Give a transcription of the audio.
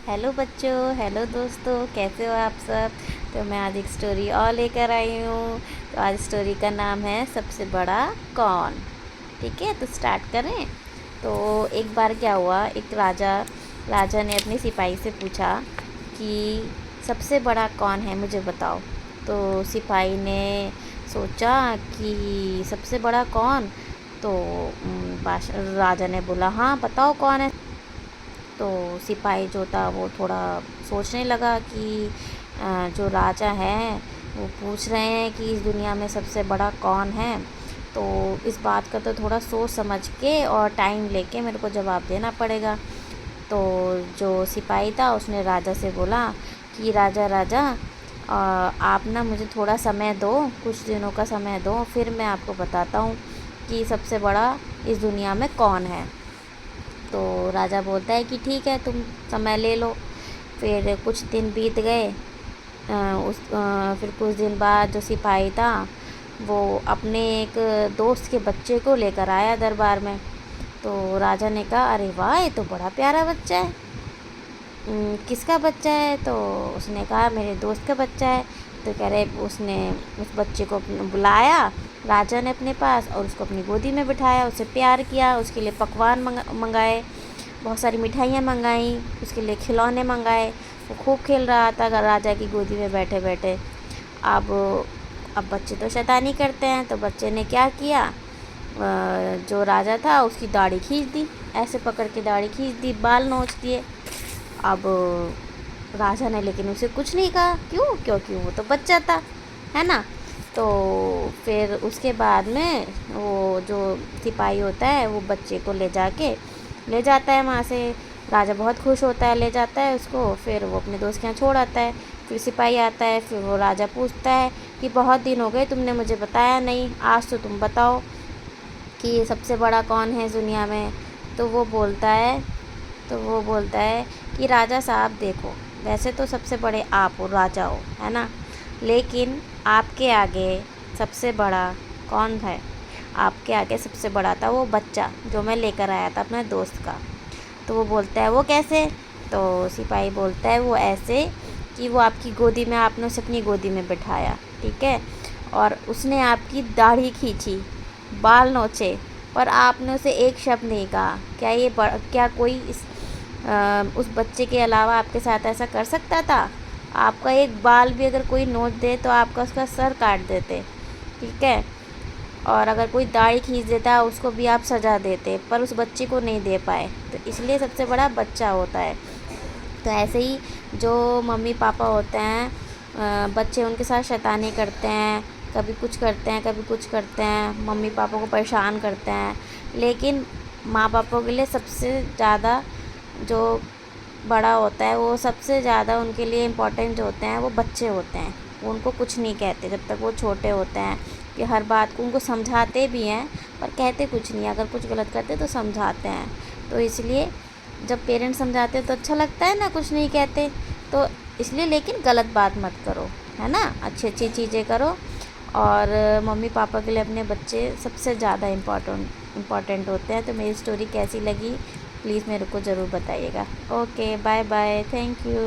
Hello बच्चों, hello दोस्तों, कैसे हो आप सब। तो मैं आज एक स्टोरी और लेकर आई हूँ। तो आज स्टोरी का नाम है सबसे बड़ा कौन। ठीक है, तो स्टार्ट करें। तो एक बार क्या हुआ, एक राजा ने अपने सिपाही से पूछा कि सबसे बड़ा कौन है, मुझे बताओ। तो सिपाही ने सोचा कि सबसे बड़ा कौन। तो राजा ने बोला, हाँ बताओ कौन है। तो सिपाही जो था वो थोड़ा सोचने लगा कि जो राजा हैं वो पूछ रहे हैं कि इस दुनिया में सबसे बड़ा कौन है। तो इस बात का तो थोड़ा सोच समझ के और टाइम लेके मेरे को जवाब देना पड़ेगा। तो जो सिपाही था उसने राजा से बोला कि राजा राजा आप ना मुझे थोड़ा समय दो, कुछ दिनों का समय दो, फिर मैं आपको बताता हूँ कि सबसे बड़ा इस दुनिया में कौन है। तो राजा बोलता है कि ठीक है, तुम समय ले लो। फिर कुछ दिन बीत गए। फिर कुछ दिन बाद जो सिपाही था वो अपने एक दोस्त के बच्चे को लेकर आया दरबार में। तो राजा ने कहा, अरे वाह, ये तो बड़ा प्यारा बच्चा है। किसका बच्चा है? तो उसने कहा, मेरे दोस्त का बच्चा है। तो कह रहे, उसने उस बच्चे को बुलाया राजा ने अपने पास, और उसको अपनी गोदी में बिठाया, उससे प्यार किया, उसके लिए पकवान मंगाए, बहुत सारी मिठाइयाँ मंगाई, उसके लिए खिलौने मंगाए। वो खूब खेल रहा था राजा की गोदी में बैठे बैठे। अब अब बच्चे तो शैतानी करते हैं, तो बच्चे ने क्या किया, जो राजा था उसकी दाढ़ी खींच दी, ऐसे पकड़ के दाढ़ी खींच दी, बाल नोच दिए। अब राजा ने लेकिन उसे कुछ नहीं कहा, क्यों? क्योंकि वो तो बच्चा था, है ना। तो फिर उसके बाद में वो जो सिपाही होता है वो बच्चे को ले जाता है वहाँ से। राजा बहुत खुश होता है, ले जाता है उसको, फिर वो अपने दोस्त के यहाँ छोड़ आता है। फिर सिपाही आता है, फिर वो राजा पूछता है कि बहुत दिन हो गए, तुमने मुझे बताया नहीं, आज तो तुम बताओ कि सबसे बड़ा कौन है इस दुनिया में। तो वो बोलता है कि राजा साहब देखो, वैसे तो सबसे बड़े आप हो, राजा हो, है ना, लेकिन आपके आगे सबसे बड़ा कौन है? आपके आगे सबसे बड़ा था वो बच्चा जो मैं लेकर आया था अपने दोस्त का। तो वो बोलता है, वो कैसे? तो सिपाही बोलता है, वो ऐसे कि वो आपकी गोदी में, आपने उसे अपनी गोदी में बिठाया, ठीक है, और उसने आपकी दाढ़ी खींची, बाल नोचे, पर आपने उसे एक शब्द नहीं कहा। क्या कोई उस बच्चे के अलावा आपके साथ ऐसा कर सकता था? आपका एक बाल भी अगर कोई नोच दे तो आपका उसका सर काट देते, ठीक है, और अगर कोई दाढ़ी खींच देता उसको भी आप सजा देते, पर उस बच्चे को नहीं दे पाए। तो इसलिए सबसे बड़ा बच्चा होता है। तो ऐसे ही जो मम्मी पापा होते हैं, बच्चे उनके साथ शैतानी करते हैं, कभी कुछ करते हैं, कभी कुछ करते हैं, मम्मी पापा को परेशान करते हैं, लेकिन माँ बापों के लिए सबसे ज़्यादा जो बड़ा होता है, वो सबसे ज़्यादा उनके लिए इम्पोर्टेंट जो होते हैं वो बच्चे होते हैं। वो उनको कुछ नहीं कहते जब तक वो छोटे होते हैं, कि हर बात को उनको समझाते भी हैं, पर कहते कुछ नहीं, अगर कुछ गलत करते तो समझाते हैं। तो इसलिए जब पेरेंट्स समझाते हैं तो अच्छा लगता है ना, कुछ नहीं कहते तो इसलिए, लेकिन गलत बात मत करो, है ना, अच्छी अच्छी चीज़ें करो। और मम्मी पापा के लिए अपने बच्चे सबसे ज़्यादा इम्पॉर्टेंट होते हैं। तो मेरी स्टोरी कैसी लगी प्लीज़ मेरे को ज़रूर बताइएगा। Okay, bye bye, thank you.